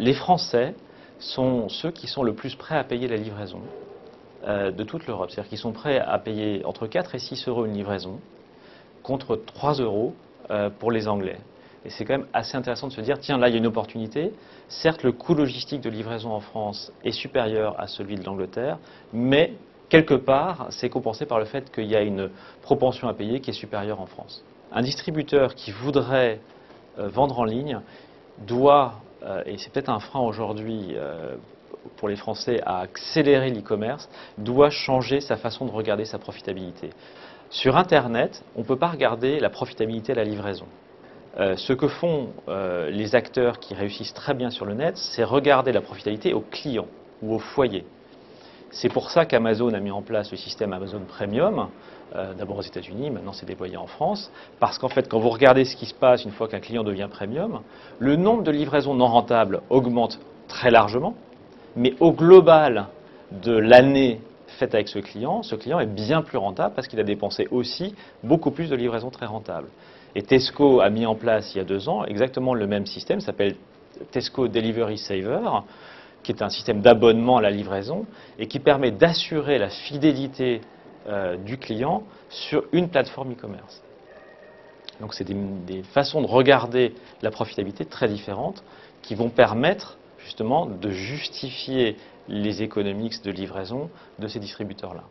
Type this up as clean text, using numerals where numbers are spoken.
Les Français sont ceux qui sont le plus prêts à payer la livraison de toute l'Europe. C'est-à-dire qu'ils sont prêts à payer entre 4 et 6 euros une livraison contre 3 euros pour les Anglais. Et c'est quand même assez intéressant de se dire, tiens, là, il y a une opportunité. Certes, le coût logistique de livraison en France est supérieur à celui de l'Angleterre, mais quelque part, c'est compensé par le fait qu'il y a une propension à payer qui est supérieure en France. Un distributeur qui voudrait vendre en ligne doit, et c'est peut-être un frein aujourd'hui pour les Français à accélérer l'e-commerce, doit changer sa façon de regarder sa profitabilité. Sur Internet, on ne peut pas regarder la profitabilité à la livraison. Ce que font les acteurs qui réussissent très bien sur le net, c'est regarder la profitabilité au client ou au foyer. C'est pour ça qu'Amazon a mis en place le système Amazon Premium, d'abord aux États-Unis, maintenant c'est déployé en France, parce qu'en fait, quand vous regardez ce qui se passe une fois qu'un client devient premium, le nombre de livraisons non rentables augmente très largement, mais au global de l'année faite avec ce client est bien plus rentable parce qu'il a dépensé aussi beaucoup plus de livraisons très rentables. Et Tesco a mis en place il y a 2 ans exactement le même système, s'appelle Tesco Delivery Saver, qui est un système d'abonnement à la livraison et qui permet d'assurer la fidélité du client sur une plateforme e-commerce. Donc c'est des façons de regarder la profitabilité très différentes qui vont permettre justement de justifier les économiques de livraison de ces distributeurs-là.